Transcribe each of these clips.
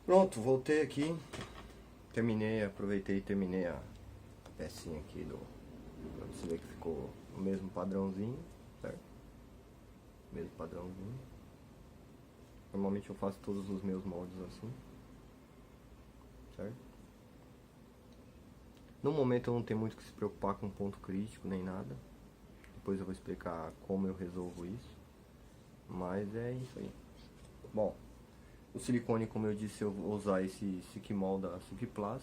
Pronto, voltei aqui. Aproveitei e terminei a pecinha aqui pra você ver que ficou o mesmo padrãozinho, certo? Mesmo padrãozinho. Normalmente eu faço todos os meus moldes assim, certo? No momento eu não tenho muito que se preocupar com ponto crítico nem nada. Depois eu vou explicar como eu resolvo isso. Mas é isso aí. Bom, o silicone, como eu disse, eu vou usar esse Silkmol da Silkplas,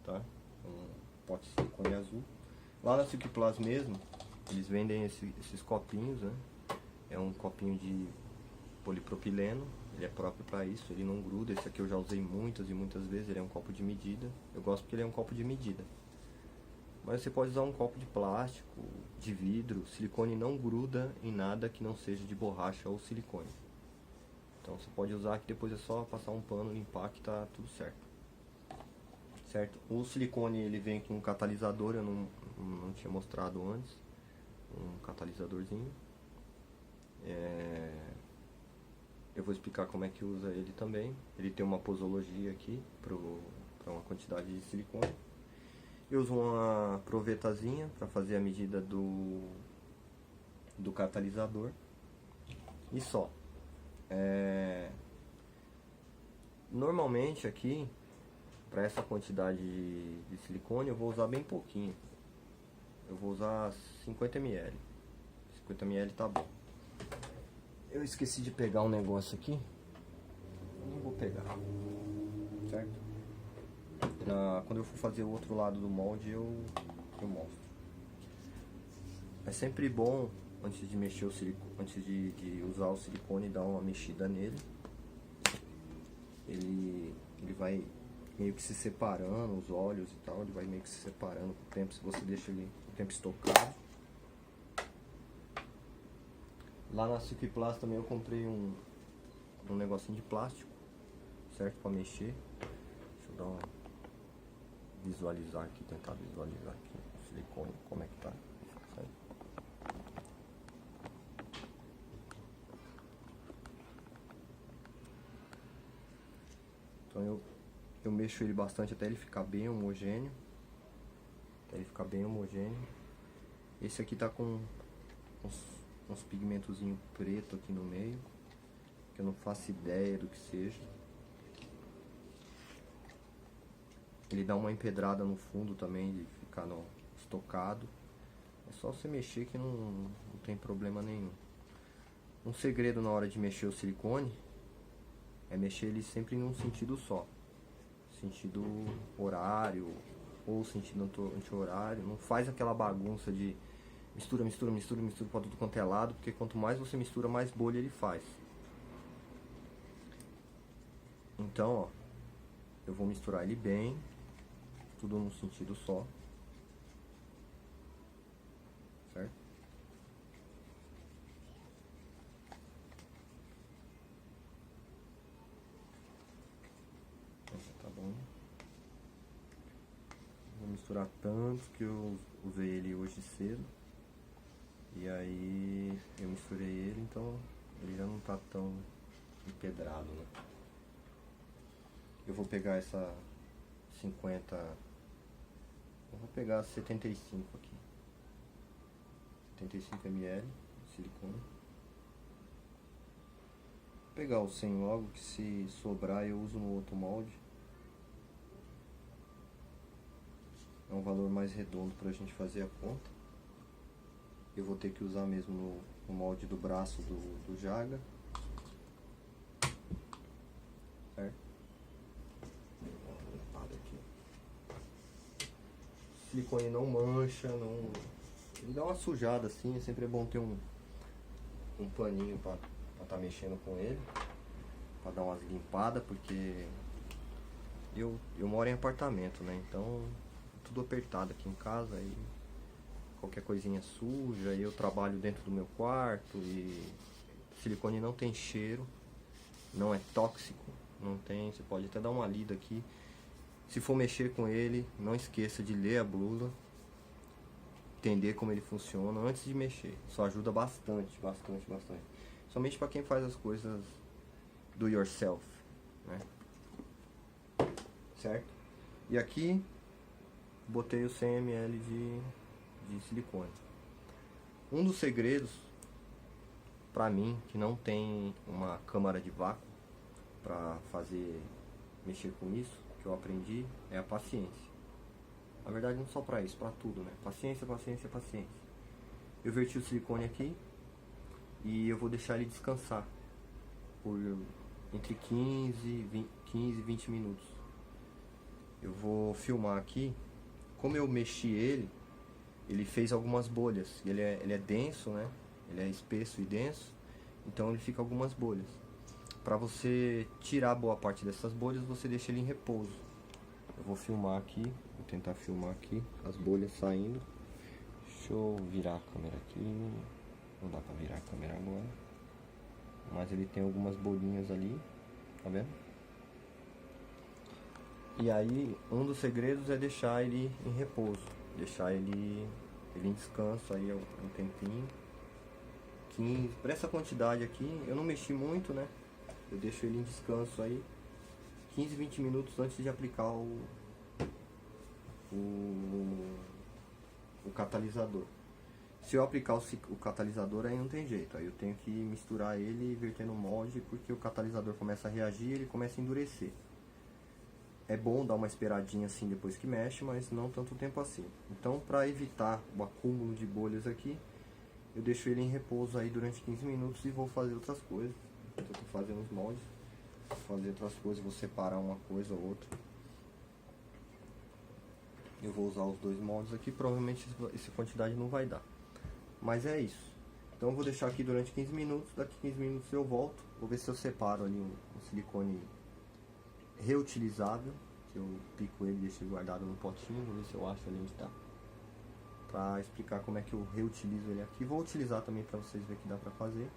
tá? Um pote de silicone azul. Lá na Silkplas mesmo, eles vendem esses copinhos, né? É um copinho de polipropileno, ele é próprio para isso, ele não gruda. Esse aqui eu já usei muitas e muitas vezes, ele é um copo de medida. Eu gosto porque ele é um copo de medida. Mas você pode usar um copo de plástico, de vidro. Silicone não gruda em nada que não seja de borracha ou silicone. Então você pode usar, que depois é só passar um pano, limpar, que tá tudo certo. Certo? O silicone ele vem com um catalisador, eu não tinha mostrado antes. Um catalisadorzinho. Eu vou explicar como é que usa ele também. Ele tem uma posologia aqui para uma quantidade de silicone. Eu uso uma provetazinha para fazer a medida do catalisador. E só. Normalmente aqui, para essa quantidade de silicone, eu vou usar bem pouquinho. Eu vou usar 50 ml. 50 ml tá bom. Eu esqueci de pegar um negócio aqui. Não vou pegar. Certo? Quando eu for fazer o outro lado do molde, eu mostro. É sempre bom, antes de mexer o silicone, antes de usar o silicone, dar uma mexida nele. Ele vai meio que se separando, os olhos e tal, ele vai meio que se separando com o tempo, se você deixa ele o tempo estocado. Lá na Silkplas também eu comprei um negocinho de plástico, certo? Pra mexer. Deixa eu dar uma visualizar aqui, tentar visualizar aqui o silicone, como é que tá. Certo? Então eu mexo ele bastante até ele ficar bem homogêneo. Esse aqui tá com uns pigmentozinho preto aqui no meio, que eu não faço ideia do que seja. Ele dá uma empedrada no fundo também, de ficar estocado. É só você mexer que não tem problema nenhum. Um segredo na hora de mexer o silicone é mexer ele sempre em um sentido só. Sentido horário ou sentido anti-horário. Não faz aquela bagunça de mistura pra tudo quanto é lado, porque quanto mais você mistura, mais bolha ele faz. Então, ó, eu vou misturar ele bem, tudo num sentido só. Certo? Tá bom. Vou misturar tanto que eu usei ele hoje cedo. E aí eu misturei ele, então ele já não tá tão empedrado, né? Eu vou pegar essa 50. Eu vou pegar 75 aqui. 75 ml de silicone. Vou pegar o 100 logo, que se sobrar eu uso no outro molde. É um valor mais redondo pra gente fazer a conta. Eu vou ter que usar mesmo no molde do braço do Jaga. Certo? O silicone não mancha, ele dá uma sujada assim, sempre é bom ter um paninho pra tá mexendo com ele, pra dar umas limpadas, porque eu moro em apartamento, né? Então tudo apertado aqui em casa, e qualquer coisinha suja, eu trabalho dentro do meu quarto e silicone não tem cheiro, não é tóxico, não tem, você pode até dar uma lida aqui. Se for mexer com ele, não esqueça de ler a bula, entender como ele funciona antes de mexer. Isso ajuda bastante. Somente para quem faz as coisas do yourself, né? Certo? E aqui botei os 100 ml de silicone. Um dos segredos pra mim, que não tem uma câmara de vácuo pra mexer com isso, que eu aprendi, é a paciência. Na verdade não só pra isso, pra tudo, né? Paciência, paciência, paciência. Eu verti o silicone aqui e eu vou deixar ele descansar por entre 15 e 20 minutos. Eu vou filmar aqui. Como eu mexi ele fez algumas bolhas. Ele é denso, né? Ele é espesso e denso, então ele fica algumas bolhas. Para você tirar boa parte dessas bolhas, você deixa ele em repouso. Eu vou filmar aqui, vou tentar filmar aqui as bolhas saindo. Deixa eu virar a câmera aqui. Não dá pra virar a câmera agora, mas ele tem algumas bolinhas ali, tá vendo? E aí, um dos segredos é deixar ele em repouso, deixar ele em descanso aí um tempinho. 15, para essa quantidade aqui, eu não mexi muito, né? Eu deixo ele em descanso aí 15, 20 minutos antes de aplicar o catalisador. Se eu aplicar o catalisador, aí não tem jeito, aí eu tenho que misturar ele e verter no molde, porque o catalisador começa a reagir e ele começa a endurecer. É bom dar uma esperadinha assim depois que mexe, mas não tanto tempo assim. Então, para evitar o acúmulo de bolhas aqui, eu deixo ele em repouso aí durante 15 minutos e vou fazer outras coisas. Eu tô fazendo os moldes, vou fazer outras coisas, vou separar uma coisa ou outra. Eu vou usar os dois moldes aqui, provavelmente essa quantidade não vai dar. Mas é isso. Então eu vou deixar aqui durante 15 minutos, daqui 15 minutos eu volto. Vou ver se eu separo ali um silicone reutilizável, que eu pico ele e deixo ele guardado no potinho, vou ver se eu acho ali onde tá. Pra explicar como é que eu reutilizo ele aqui. Vou utilizar também pra vocês verem que dá pra fazer.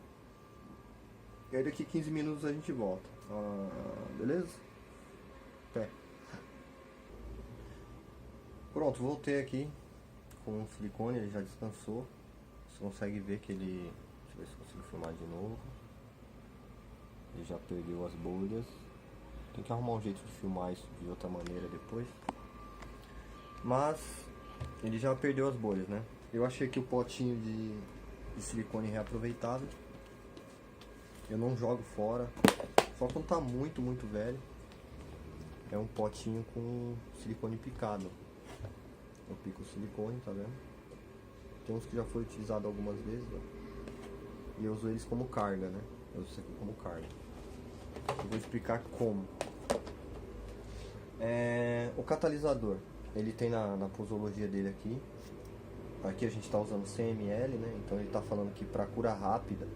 E aí daqui 15 minutos a gente volta. Beleza? Até. Pronto, voltei aqui com o silicone, ele já descansou. Você consegue ver que ele... Deixa eu ver se eu consigo filmar de novo. Ele já perdeu as bolhas. Tem que arrumar um jeito de filmar isso de outra maneira depois. Mas ele já perdeu as bolhas, né? Eu achei aqui o potinho de silicone reaproveitável. Eu não jogo fora, só quando tá muito, muito velho. É um potinho com silicone picado. Eu pico o silicone, tá vendo? Tem uns que já foi utilizado algumas vezes, ó. E eu uso eles como carga, né? Eu uso isso aqui como carga. Eu vou explicar como. O catalisador, ele tem na posologia dele aqui. Aqui a gente está usando 100 ml, né? Então ele está falando que para cura rápida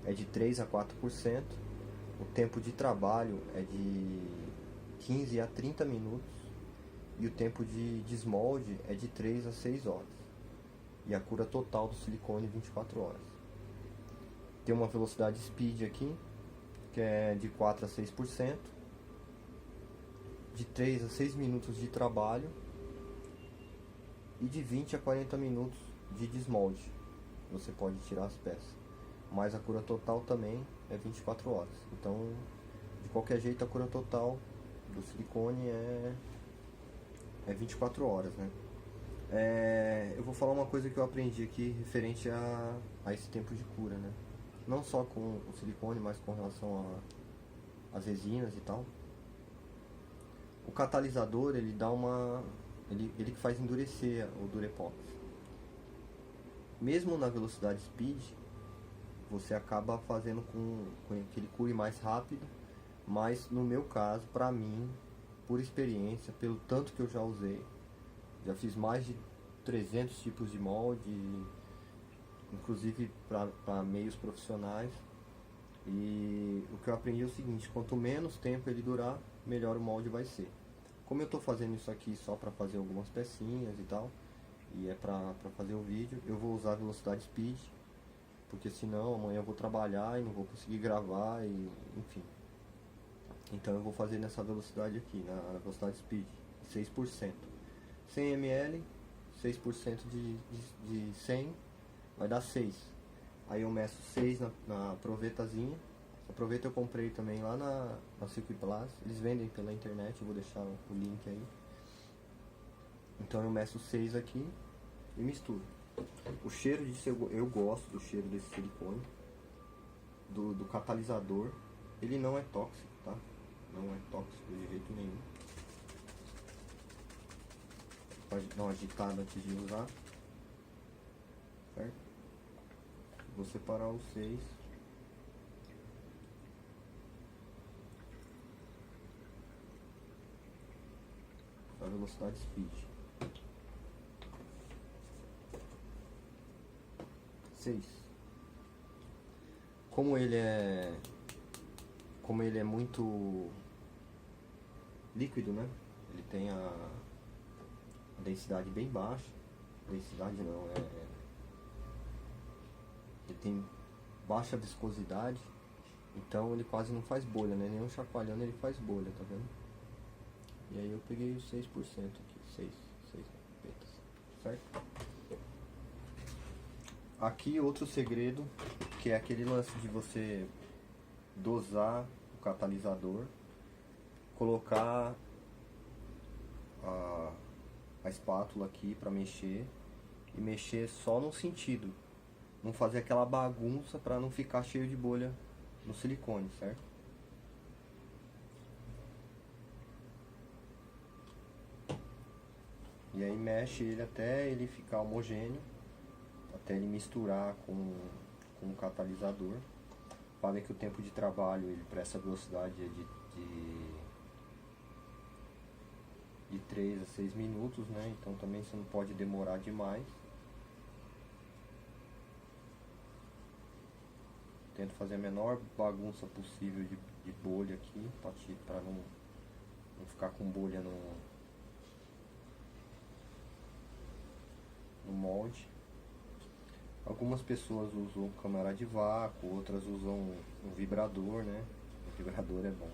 é de 3 a 4%. O tempo de trabalho é de 15 a 30 minutos. E o tempo de desmolde é de 3 a 6 horas. E a cura total do silicone 24 horas. Tem uma velocidade speed aqui, que é de 4 a 6%. De 3 a 6 minutos de trabalho. E de 20 a 40 minutos de desmolde. Você pode tirar as peças. Mas a cura total também é 24 horas. Então, de qualquer jeito, a cura total do silicone é 24 horas, né? Eu vou falar uma coisa que eu aprendi aqui referente a esse tempo de cura, né? Não só com o silicone, mas com relação às resinas e tal. O catalisador, ele dá ele que faz endurecer o Durepox. Mesmo na velocidade speed, você acaba fazendo com que ele cure mais rápido. Mas no meu caso, pra mim, por experiência, pelo tanto que eu já usei, já fiz mais de 300 tipos de molde, inclusive para meios profissionais. E o que eu aprendi é o seguinte: quanto menos tempo ele durar, melhor o molde vai ser. Como eu estou fazendo isso aqui só para fazer algumas pecinhas e tal, e é para fazer o vídeo, eu vou usar a velocidade speed, porque senão amanhã eu vou trabalhar e não vou conseguir gravar, e enfim. Então eu vou fazer nessa velocidade aqui, na velocidade speed, 6%. 100 ml, 6% de 100 vai dar 6. Aí eu meço 6 na provetazinha, Aproveita, eu comprei também lá na Silkplas. Eles vendem pela internet, eu vou deixar o link aí. Então eu meço 6 aqui e misturo. O cheiro disso, eu gosto do cheiro desse silicone, do catalisador. Ele não é tóxico, tá? Não é tóxico de jeito nenhum. Pode dar uma agitada antes de usar, certo? Vou separar os 6. A velocidade speed 6. Como ele é muito líquido, né? Ele tem a densidade bem baixa. Densidade não, ele tem baixa viscosidade, então ele quase não faz bolha, né? Nem um chacoalhando ele faz bolha, tá vendo? E aí eu peguei os 6% aqui, 6 petas, certo? Aqui outro segredo, que é aquele lance de você dosar o catalisador, colocar a espátula aqui para mexer e mexer só no sentido, não fazer aquela bagunça para não ficar cheio de bolha no silicone, certo? E aí mexe ele até ele ficar homogêneo, até ele misturar com o catalisador. Falei que o tempo de trabalho ele para essa velocidade é de 3 a 6 minutos, né? Então também você não pode demorar demais. Tento fazer a menor bagunça possível de bolha aqui, para não ficar com bolha no molde. Algumas pessoas usam câmara de vácuo, outras usam um vibrador, né? O vibrador é bom.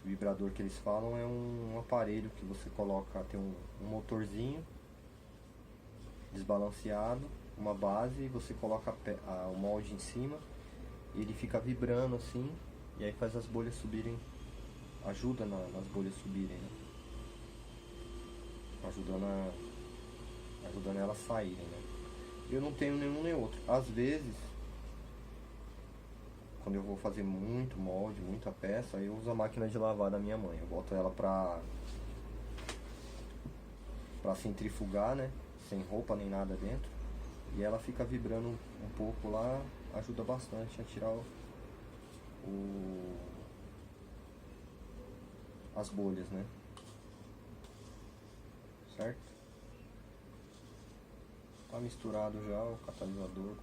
O vibrador que eles falam é um aparelho que você coloca, tem um motorzinho desbalanceado, uma base, e você coloca o molde em cima e ele fica vibrando assim, e aí faz as bolhas subirem, ajuda nas bolhas subirem, né? Ajudando elas saírem, né? Eu não tenho nenhum nem outro. Às vezes, quando eu vou fazer muito molde, muita peça, eu uso a máquina de lavar da minha mãe. Eu boto ela pra centrifugar, né? Sem roupa nem nada dentro. E ela fica vibrando um pouco lá, ajuda bastante a tirar as bolhas, né? Certo? Tá misturado já o catalisador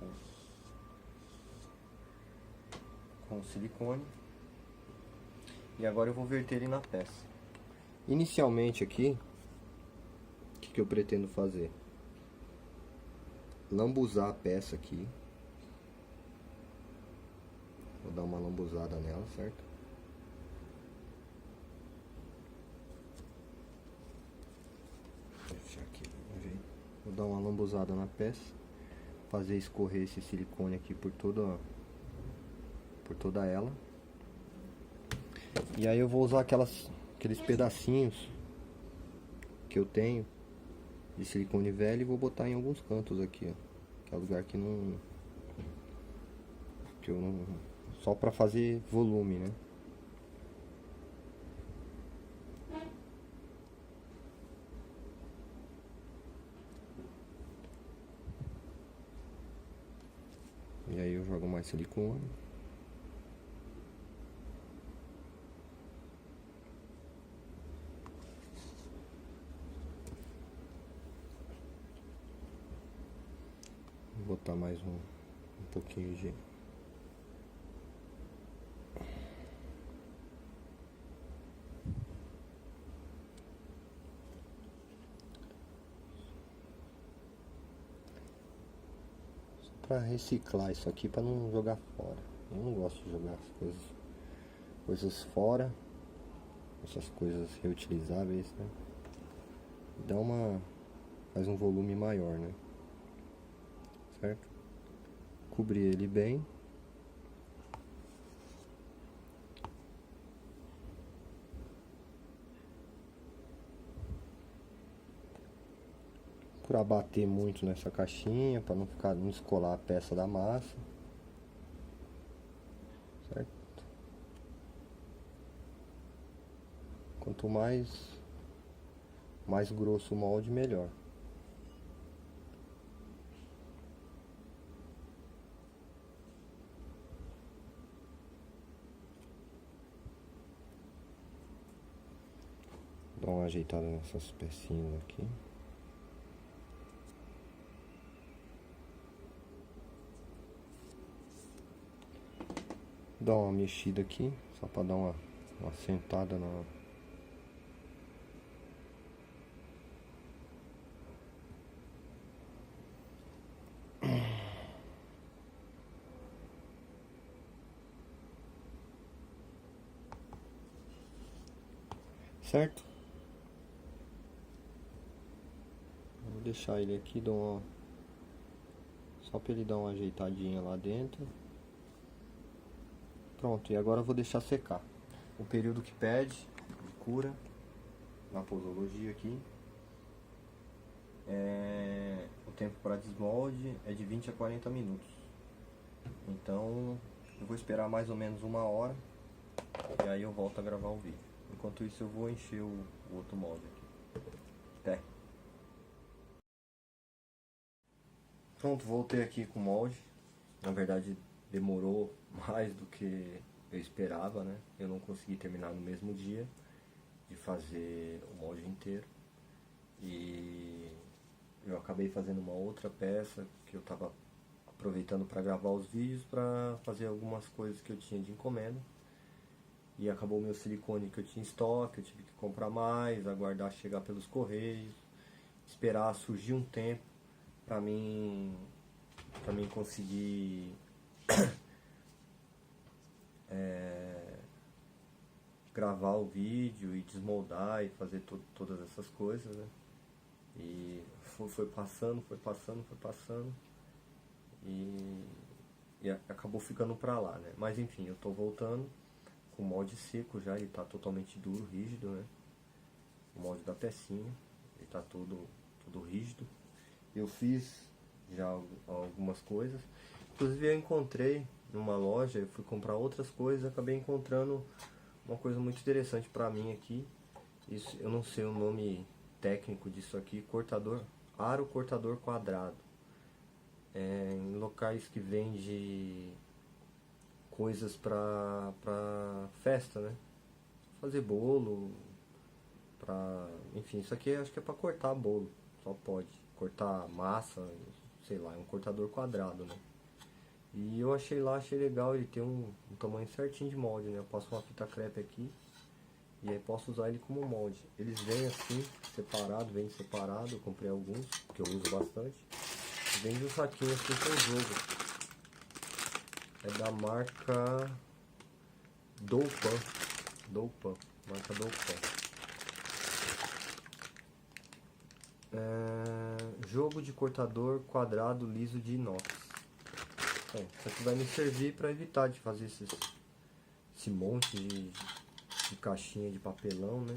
com o silicone. E agora eu vou verter ele na peça. Inicialmente aqui, o que eu pretendo fazer? Lambuzar a peça aqui. Vou dar uma lambuzada nela, certo? Deixa aqui, vou dar uma lambuzada na peça, fazer escorrer esse silicone aqui por toda ela. E aí eu vou usar aqueles pedacinhos que eu tenho de silicone velho e vou botar em alguns cantos aqui, ó, que é o lugar que eu não, só pra fazer volume, né? E aí eu jogo mais silicone. Vou botar mais um pouquinho de para reciclar isso aqui, para não jogar fora. Eu não gosto de jogar as coisas fora, essas coisas reutilizáveis, né? Faz um volume maior, né? Certo? Cobrir ele bem. procurar bater muito nessa caixinha para não descolar a peça da massa, certo? Quanto mais grosso o molde, melhor. Dá uma ajeitada nessas pecinhas aqui. Dá uma mexida aqui, só para dar uma sentada na... Certo? Vou deixar ele aqui, só para ele dar uma ajeitadinha lá dentro. Pronto, e agora eu vou deixar secar. O período que pede de cura na posologia aqui, o tempo para desmolde é de 20 a 40 minutos. Então eu vou esperar mais ou menos 1 hora e aí eu volto a gravar o vídeo. Enquanto isso eu vou encher o outro molde aqui. Até. Pronto, voltei aqui com o molde. Na verdade demorou mais do que eu esperava, né? Eu não consegui terminar no mesmo dia de fazer o molde inteiro. E eu acabei fazendo uma outra peça que eu estava aproveitando para gravar os vídeos, para fazer algumas coisas que eu tinha de encomenda. E acabou o meu silicone que eu tinha em estoque, eu tive que comprar mais, aguardar chegar pelos correios, esperar surgir um tempo para mim conseguir gravar o vídeo e desmoldar e fazer todas essas coisas, né? E foi passando e acabou ficando pra lá, né? Mas enfim, eu tô voltando com o molde seco já, ele tá totalmente duro, rígido, né? O molde da pecinha, ele tá todo rígido. Eu fiz já algumas coisas, inclusive eu encontrei numa loja, eu fui comprar outras coisas, acabei encontrando uma coisa muito interessante pra mim aqui. Isso, eu não sei o nome técnico disso aqui, aro cortador quadrado. Em locais que vende coisas pra festa, né? Fazer bolo, enfim, isso aqui acho que é pra cortar bolo, só pode. Cortar massa, sei lá, é um cortador quadrado, né? E eu achei legal, ele tem um tamanho certinho de molde, né? Eu passo uma fita crepe aqui e aí posso usar ele como molde. Eles vêm assim, vem separado, eu comprei alguns, que eu uso bastante. Vende um saquinho assim com jogo. É da marca Doupan, marca Doupan. Jogo de cortador quadrado liso de inox. Isso aqui vai me servir para evitar de fazer esse monte de caixinha de papelão, né?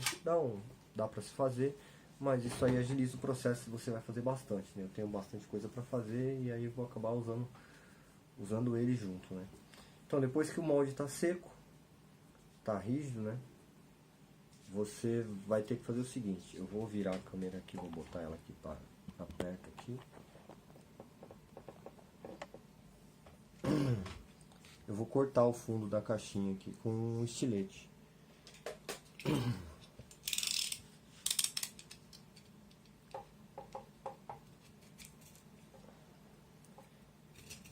Dá para se fazer, mas isso aí agiliza o processo, você vai fazer bastante, né? Eu tenho bastante coisa para fazer e aí eu vou acabar usando ele junto, né? Então depois que o molde está seco, está rígido, né? Você vai ter que fazer o seguinte, eu vou virar a câmera aqui, vou botar ela aqui para perto aqui. Eu vou cortar o fundo da caixinha aqui com um estilete.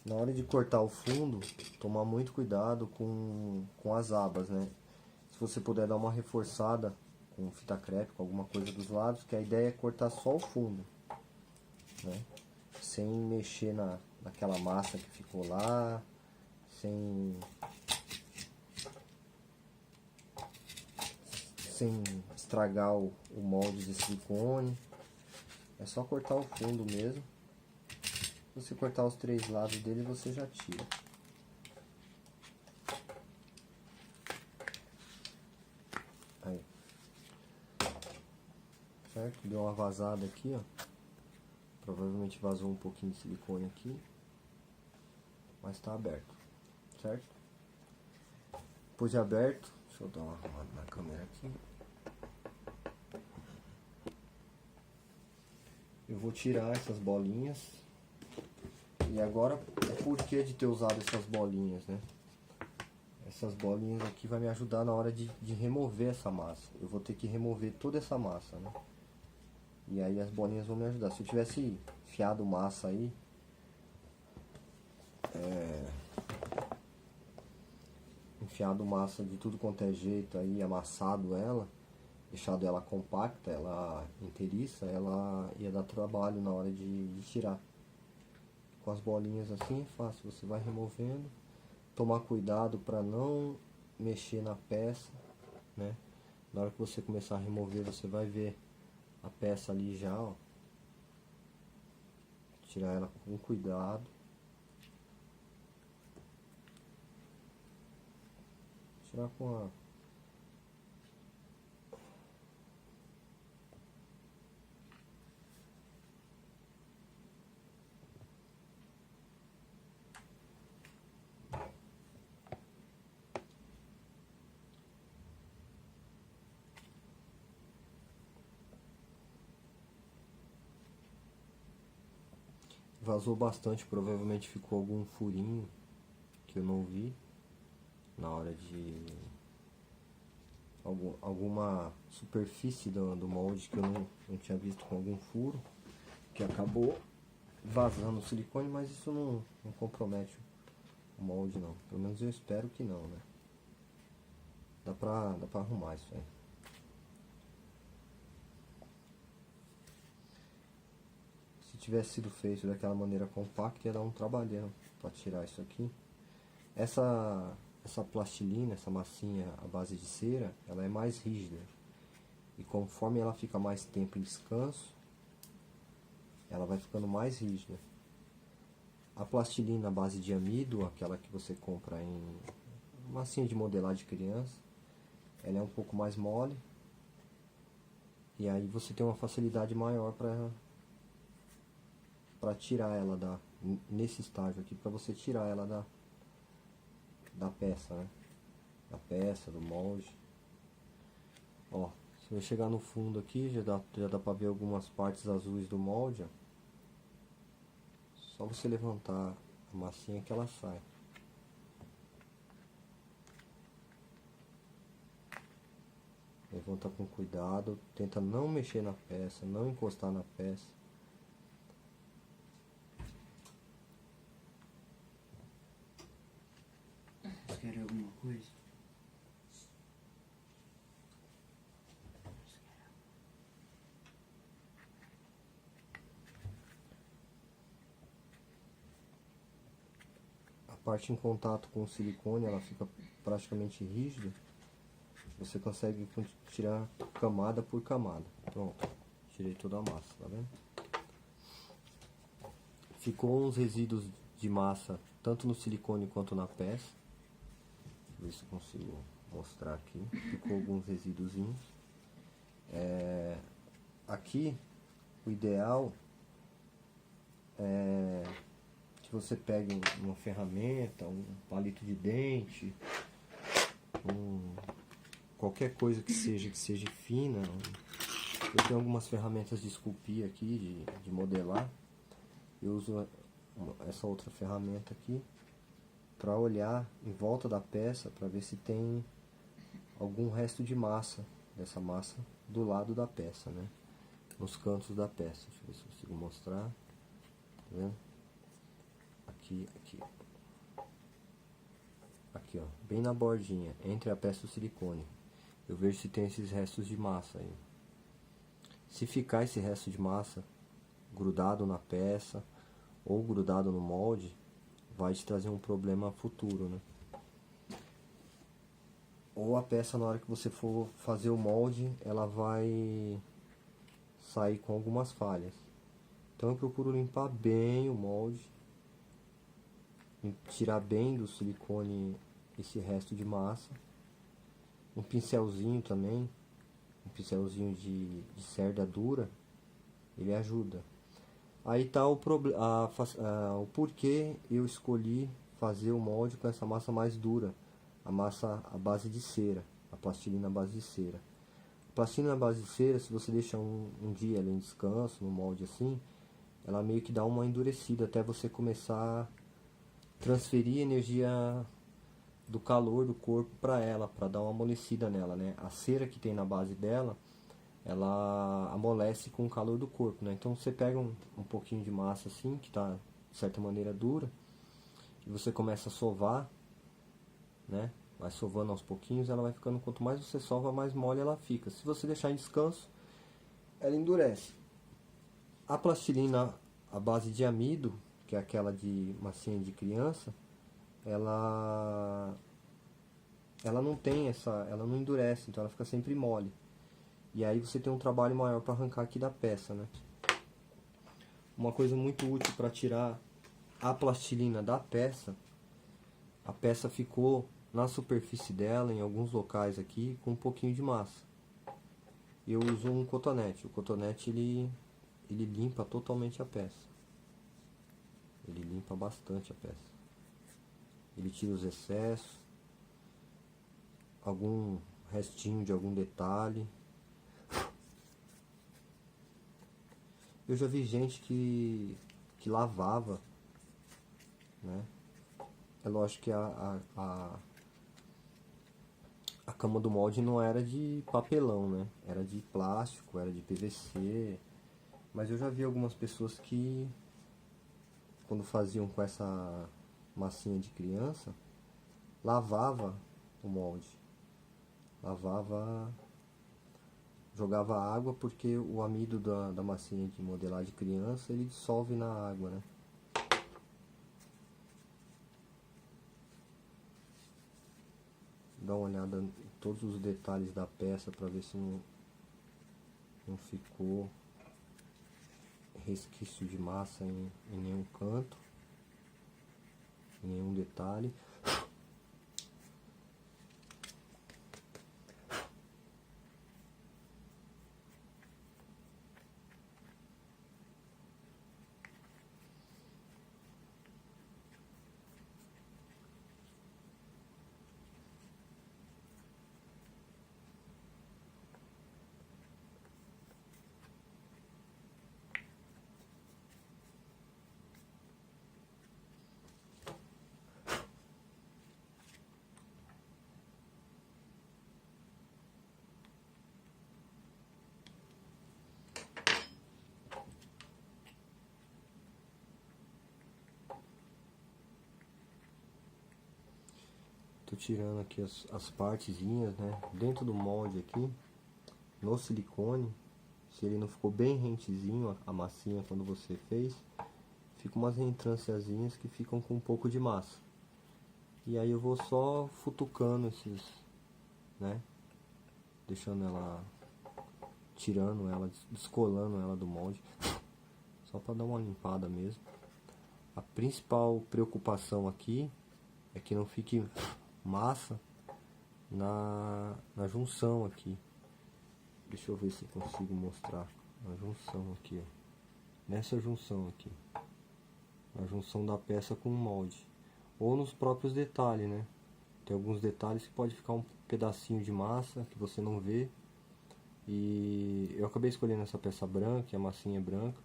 Na hora de cortar o fundo, tomar muito cuidado com as abas, né? Se você puder dar uma reforçada com fita crepe, com alguma coisa dos lados, que a ideia é cortar só o fundo, né? Sem mexer naquela massa que ficou lá, sem estragar o molde de silicone. É só cortar o fundo mesmo. Se você cortar os 3 lados dele, você já tira. Aí. Certo? Deu uma vazada aqui, ó. Provavelmente vazou um pouquinho de silicone aqui, mas está aberto, certo? Depois de aberto, deixa eu dar uma arrumada na câmera aqui. Eu vou tirar essas bolinhas. E agora, o porquê de ter usado essas bolinhas, né? Essas bolinhas aqui vai me ajudar na hora de remover essa massa. Eu vou ter que remover toda essa massa, né? E aí as bolinhas vão me ajudar. Se eu tivesse enfiado massa aí, enfiado massa de tudo quanto é jeito aí, amassado ela, deixado ela compacta, ela inteiriça, ela ia dar trabalho na hora de tirar. Com as bolinhas assim é fácil, você vai removendo, tomar cuidado para não mexer na peça, né? Na hora que você começar a remover, você vai ver a peça ali já, ó. Tirar ela com cuidado. Tirar com a... Vazou bastante, provavelmente ficou algum furinho que eu não vi na hora de... alguma superfície do molde que eu não tinha visto com algum furo, que acabou vazando o silicone, mas isso não compromete o molde não. Pelo menos eu espero que não, né? Dá pra arrumar isso aí. Se tivesse sido feito daquela maneira compacta, ia dar um trabalhão para tirar isso aqui. Essa plastilina, essa massinha à base de cera, ela é mais rígida. E conforme ela fica mais tempo em descanso, ela vai ficando mais rígida. A plastilina à base de amido, aquela que você compra em massinha de modelar de criança, ela é um pouco mais mole. E aí você tem uma facilidade maior para tirar ela nesse estágio aqui, para você tirar ela da peça, né? Da peça, do molde. Ó, se eu chegar no fundo aqui, já dá pra ver algumas partes azuis do molde, ó. Só você levantar a massinha que ela sai. Levanta com cuidado, tenta não mexer na peça, não encostar na peça. Você quer alguma coisa? A parte em contato com o silicone, ela fica praticamente rígida. Você consegue tirar camada por camada. Pronto, tirei toda a massa, tá vendo? Ficou uns resíduos de massa, tanto no silicone quanto na peça. Deixa eu ver se eu consigo mostrar aqui. Ficou alguns resíduozinhos. Aqui, o ideal é que você pegue uma ferramenta, um palito de dente, qualquer coisa que seja fina. Eu tenho algumas ferramentas de esculpir aqui, de modelar. Eu uso essa outra ferramenta aqui para olhar em volta da peça para ver se tem algum resto de massa, dessa massa do lado da peça, né? Nos cantos da peça. Deixa eu ver se eu consigo mostrar. Tá vendo? Aqui. Aqui, ó, bem na bordinha, entre a peça e o silicone. Eu vejo se tem esses restos de massa aí. Se ficar esse resto de massa grudado na peça ou grudado no molde, vai te trazer um problema futuro, né? Ou a peça, na hora que você for fazer o molde, ela vai sair com algumas falhas. Então eu procuro limpar bem o molde, tirar bem do silicone esse resto de massa. Um pincelzinho também, um pincelzinho de cerda dura, ele ajuda. Aí tá o porquê eu escolhi fazer o molde com essa massa mais dura, a massa à base de cera, a plastilina à base de cera. A plastilina à base de cera, se você deixar um dia ela em descanso, no molde assim, ela meio que dá uma endurecida até você começar a transferir energia do calor do corpo para ela, para dar uma amolecida nela, né? A cera que tem na base dela, ela amolece com o calor do corpo, né? Então você pega um pouquinho de massa assim, que está de certa maneira dura, e você começa a sovar, né? Vai sovando aos pouquinhos, ela vai ficando, quanto mais você sova, mais mole ela fica. Se você deixar em descanso, ela endurece. A plastilina à base de amido, que é aquela de massinha de criança, ela não tem ela não endurece, então ela fica sempre mole. E aí você tem um trabalho maior para arrancar aqui da peça, né? Uma coisa muito útil para tirar a plastilina da peça, a peça ficou na superfície dela, em alguns locais aqui, com um pouquinho de massa. Eu uso um cotonete. O cotonete ele limpa totalmente a peça. Ele limpa bastante a peça. Ele tira os excessos, algum restinho de algum detalhe. Eu já vi gente que lavava, né? É lógico que a cama do molde não era de papelão, né? Era de plástico, era de PVC. Mas eu já vi algumas pessoas que, quando faziam com essa massinha de criança, lavava o molde. Jogava água, porque o amido da massinha de modelar de criança, ele dissolve na água, né? Dá uma olhada em todos os detalhes da peça para ver se não ficou resquício de massa em nenhum canto, em nenhum detalhe. Tô tirando aqui as partezinhas, né? Dentro do molde aqui, no silicone, se ele não ficou bem rentezinho, a massinha quando você fez, fica umas reentrânciazinhas que ficam com um pouco de massa. E aí eu vou só futucando esses, né? Deixando ela, tirando ela, descolando ela do molde, só para dar uma limpada mesmo. A principal preocupação aqui é que não fique massa na junção aqui. Deixa eu ver se eu consigo mostrar a junção aqui, ó. Nessa junção aqui, a junção da peça com o molde, ou nos próprios detalhes, né? Tem alguns detalhes que pode ficar um pedacinho de massa que você não vê. E eu acabei escolhendo essa peça branca, e a massinha é branca,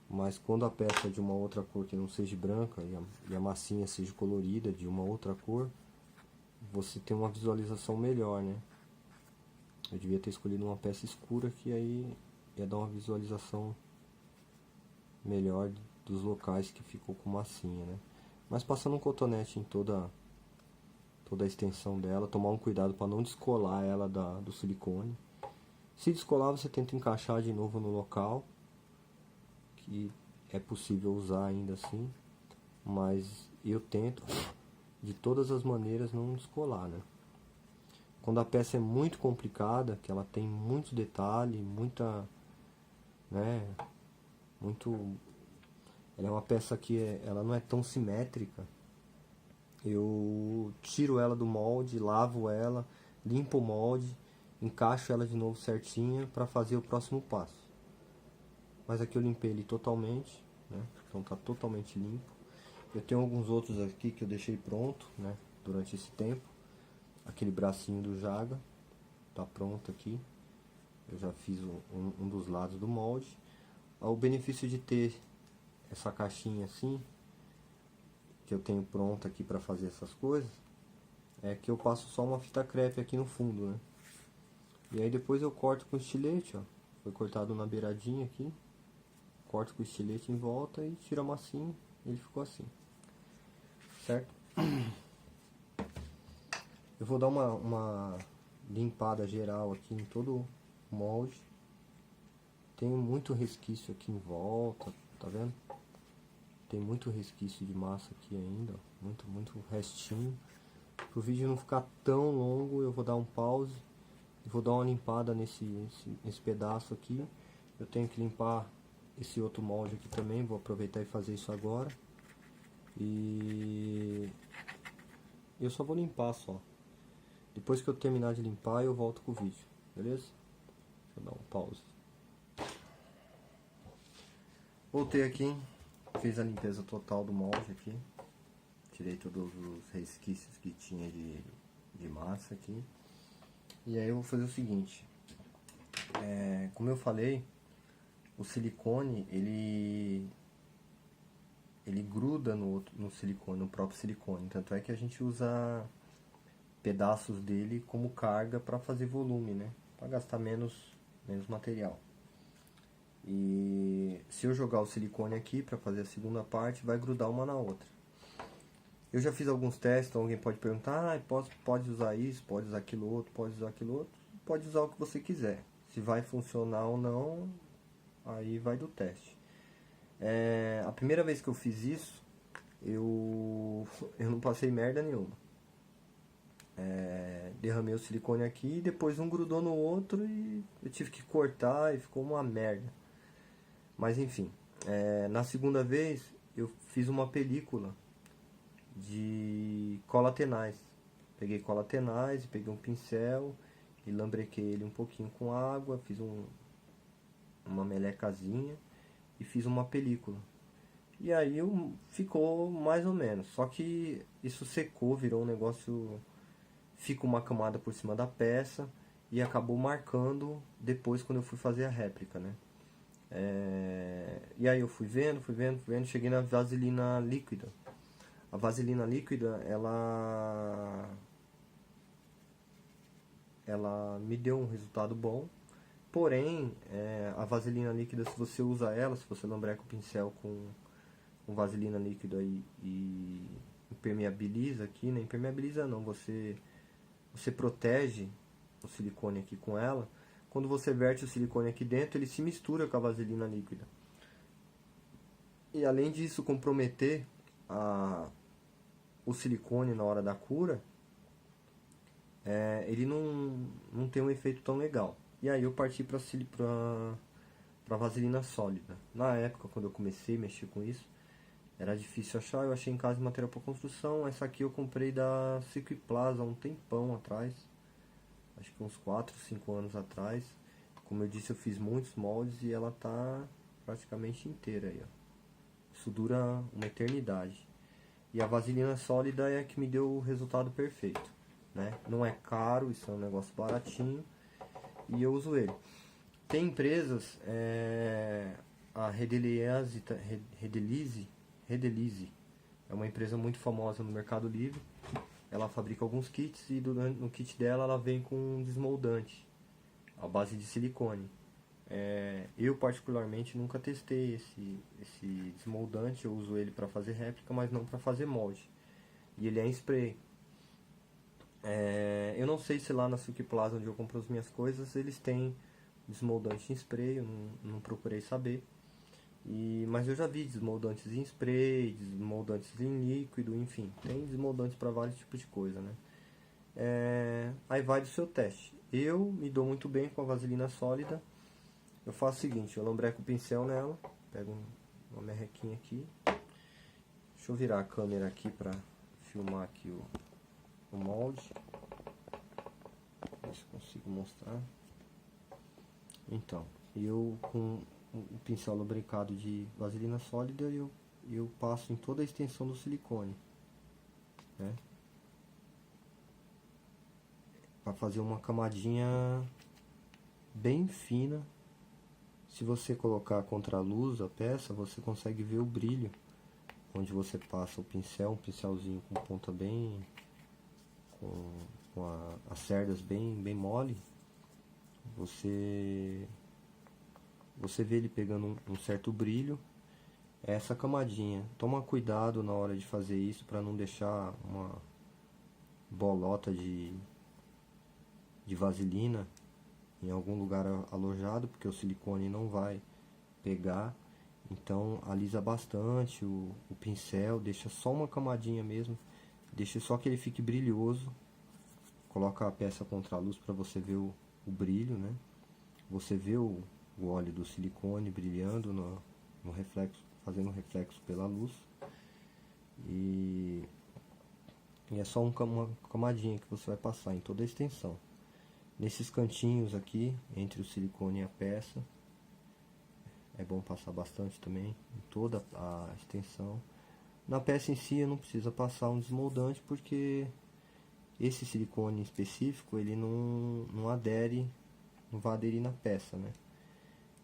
mas quando a peça é de uma outra cor que não seja branca e a massinha seja colorida de uma outra cor, você tem uma visualização melhor, né? Eu devia ter escolhido uma peça escura, que aí ia dar uma visualização melhor dos locais que ficou com massinha, né? Mas passando um cotonete em toda a extensão dela, tomar um cuidado para não descolar ela do silicone. Se descolar, você tenta encaixar de novo no local, que é possível usar ainda assim, mas eu tento de todas as maneiras não descolar, né? Quando a peça é muito complicada, que ela tem muitos detalhes, né, ela é uma peça que ela não é tão simétrica, eu tiro ela do molde, lavo ela, limpo o molde, encaixo ela de novo certinha para fazer o próximo passo. Mas aqui eu limpei ele totalmente, né? Então tá totalmente limpo. Eu tenho alguns outros aqui que eu deixei pronto, né? Durante esse tempo. Aquele bracinho do Jaga tá pronto aqui. Eu já fiz um dos lados do molde. O benefício de ter essa caixinha assim, que eu tenho pronta aqui para fazer essas coisas, é que eu passo só uma fita crepe aqui no fundo, né? E aí depois eu corto com estilete, ó. Foi cortado na beiradinha aqui. Corto com estilete em volta e tiro a massinha. E ele ficou assim. Certo? Eu vou dar uma limpada geral aqui em todo o molde. Tem muito resquício aqui em volta, tá vendo? Tem muito resquício de massa aqui ainda, ó. Muito restinho. Para o vídeo não ficar tão longo, eu vou dar um pause e vou dar uma limpada nesse pedaço aqui. Eu tenho que limpar esse outro molde aqui também, vou aproveitar e fazer isso agora. E eu só vou limpar só. Depois que eu terminar de limpar, eu volto com o vídeo, beleza? Deixa eu dar um pause. Voltei aqui, fiz a limpeza total do molde aqui. Tirei todos os resquícios que tinha de massa aqui. E aí eu vou fazer o seguinte. Como eu falei, o silicone, ele gruda no silicone, no próprio silicone. Tanto é que a gente usa pedaços dele como carga para fazer volume, né? Para gastar menos material. E se eu jogar o silicone aqui para fazer a segunda parte, vai grudar uma na outra. Eu já fiz alguns testes, então alguém pode perguntar, pode usar isso, pode usar aquilo outro, pode usar aquilo outro. Pode usar o que você quiser. Se vai funcionar ou não, aí vai do teste. A primeira vez que eu fiz isso, eu não passei merda nenhuma. Derramei o silicone aqui, depois um grudou no outro e eu tive que cortar e ficou uma merda. Mas enfim, na segunda vez eu fiz uma película de cola tenaz. Peguei cola tenaz e peguei um pincel e lambrequei ele um pouquinho com água, fiz uma melecazinha e fiz uma película. E aí ficou mais ou menos, só que isso secou, virou um negócio, fica uma camada por cima da peça e acabou marcando depois quando eu fui fazer a réplica, né? E aí eu fui vendo, cheguei na vaselina líquida. A vaselina líquida, ela me deu um resultado bom, porém, a vaselina líquida, se você usa ela, se você lambreca o pincel com vaselina líquida e impermeabiliza aqui, né? Impermeabiliza não, você protege o silicone aqui com ela. Quando você verte o silicone aqui dentro, ele se mistura com a vaselina líquida. E além disso comprometer o silicone na hora da cura, ele não tem um efeito tão legal. E aí eu parti para vaselina sólida. Na época, quando eu comecei a mexer com isso, era difícil achar. Eu achei em casa de material para construção. Essa aqui eu comprei da Ciquiplaza há um tempão atrás. Acho que uns 4, 5 anos atrás. Como eu disse, eu fiz muitos moldes e ela tá praticamente inteira aí, ó. Isso dura uma eternidade. E a vaselina sólida é a que me deu o resultado perfeito, né? Não é caro, isso é um negócio baratinho e eu uso ele. Tem empresas, a Redelize é uma empresa muito famosa no Mercado Livre. Ela fabrica alguns kits e no kit dela ela vem com um desmoldante à base de silicone. Eu particularmente nunca testei esse desmoldante, eu uso ele para fazer réplica, mas não para fazer molde. E ele é em spray. Eu não sei se lá na Silk Plaza, onde eu compro as minhas coisas, eles têm desmoldante em spray, eu não procurei saber. Mas eu já vi desmoldantes em spray, desmoldantes em líquido, enfim, tem desmoldantes para vários tipos de coisa, né? Aí vai do seu teste. Eu me dou muito bem com a vaselina sólida. Eu faço o seguinte, eu lambreco o pincel nela, pego uma merrequinha aqui. Deixa eu virar a câmera aqui para filmar aqui o molde. Ver se consigo mostrar. Então, eu com o pincel lubrificado de vaselina sólida e eu passo em toda a extensão do silicone, né? Para fazer uma camadinha bem fina. Se você colocar contra a luz a peça, você consegue ver o brilho onde você passa o pincel, um pincelzinho com ponta bem, com as cerdas bem mole. Você vê ele pegando um certo brilho. Essa camadinha, toma cuidado na hora de fazer isso para não deixar uma bolota de vaselina em algum lugar alojado, porque o silicone não vai pegar. Então alisa bastante o pincel, deixa só uma camadinha mesmo, deixa só que ele fique brilhoso. Coloca a peça contra a luz para você ver o brilho, né? Você vê o óleo do silicone brilhando no reflexo, fazendo reflexo pela luz. E é só uma camadinha que você vai passar em toda a extensão. Nesses cantinhos aqui, entre o silicone e a peça, é bom passar bastante também, em toda a extensão. Na peça em si, não precisa passar um desmoldante, porque esse silicone específico, ele não adere, não vai aderir na peça, né?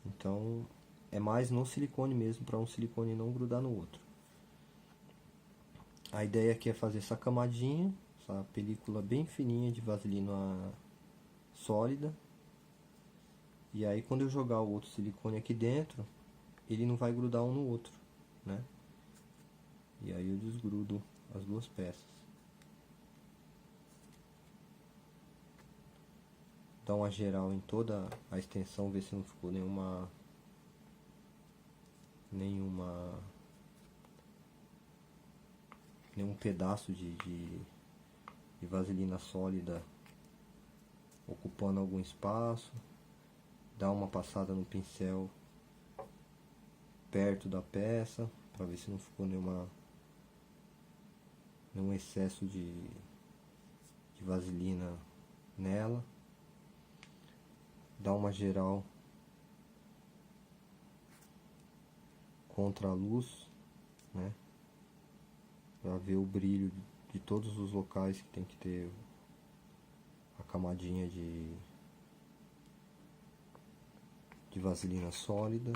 Então, é mais no silicone mesmo, para um silicone não grudar no outro. A ideia aqui é fazer essa camadinha, essa película bem fininha de vaselina sólida. E aí quando eu jogar o outro silicone aqui dentro, ele não vai grudar um no outro, né? E aí eu desgrudo as duas peças. Dá uma geral em toda a extensão, ver se não ficou nenhum pedaço de vaselina sólida ocupando algum espaço. Dá uma passada no pincel perto da peça para ver se não ficou nenhum excesso de vaselina nela. Dá uma geral contra a luz, né? Para ver o brilho de todos os locais que tem que ter a camadinha de vaselina sólida.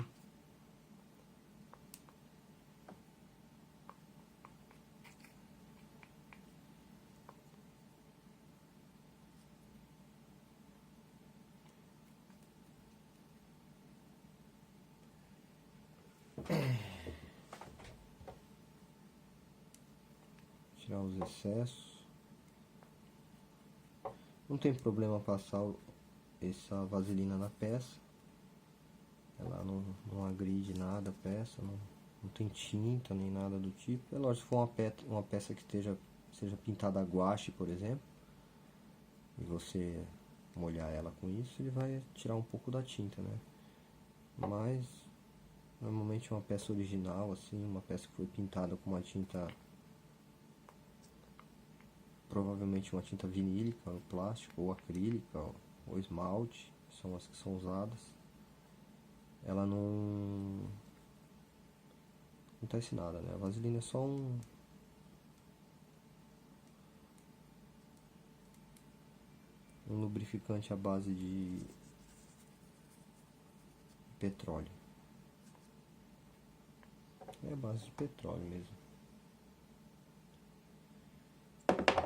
Tirar os excessos. Não tem problema passar essa vaselina na peça. Ela não agride nada a peça, não tem tinta nem nada do tipo. É lógico, se for uma peça que seja pintada a guache, por exemplo, e você molhar ela com isso, ele vai tirar um pouco da tinta, né? Mas normalmente uma peça original, assim, uma peça que foi pintada com uma tinta, provavelmente uma tinta vinílica, ou plástico, ou acrílica, ou esmalte, são as que são usadas. Ela não acontece nada, né? A vaselina é só um lubrificante à base de petróleo. É a base de petróleo mesmo.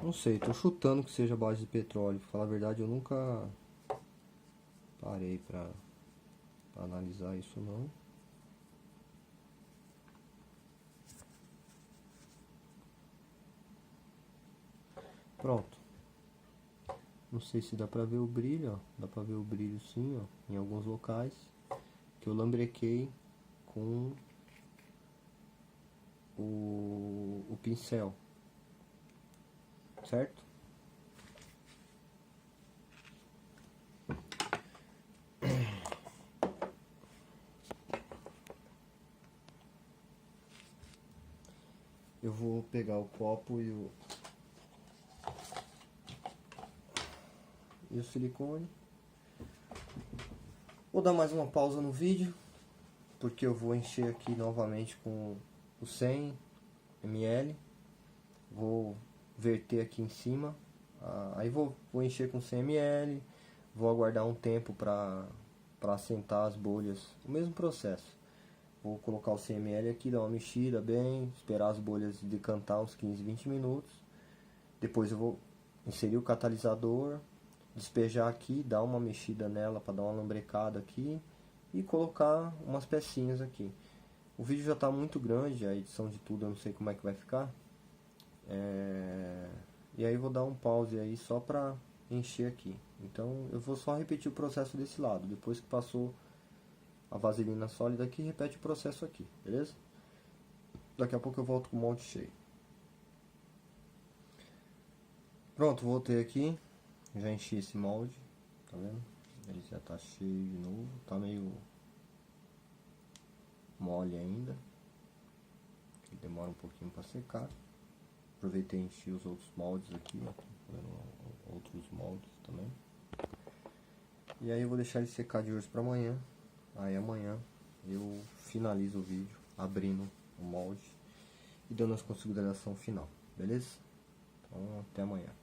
Não sei, tô chutando que seja a base de petróleo. Pra falar a verdade, eu nunca parei pra analisar isso não. Pronto. Não sei se dá pra ver o brilho, ó. Dá pra ver o brilho sim, ó, em alguns locais. Que eu lambrequei com o pincel. Certo? Eu vou pegar o copo e o silicone. Vou dar mais uma pausa no vídeo porque eu vou encher aqui novamente com o 100 ml. Vou verter aqui em cima. Aí vou encher com 100 ml. Vou aguardar um tempo para assentar as bolhas. O mesmo processo. Vou colocar o 100 ml aqui, dar uma mexida bem, esperar as bolhas decantar uns 15, 20 minutos. Depois eu vou inserir o catalisador, despejar aqui, dar uma mexida nela para dar uma lambrecada aqui e colocar umas pecinhas aqui. O vídeo já está muito grande, a edição de tudo eu não sei como é que vai ficar. E aí eu vou dar um pause aí só para encher aqui. Então eu vou só repetir o processo desse lado. Depois que passou a vaselina sólida aqui, repete o processo aqui, beleza? Daqui a pouco eu volto com o molde cheio. Pronto, voltei aqui. Já enchi esse molde, tá vendo? Ele já tá cheio de novo, tá meio mole ainda. Ele demora um pouquinho para secar. Aproveitei e enchi os outros moldes aqui, ó, outros moldes também. E aí eu vou deixar ele secar de hoje para amanhã. Aí amanhã eu finalizo o vídeo abrindo o molde e dando as considerações final, beleza? Então até amanhã.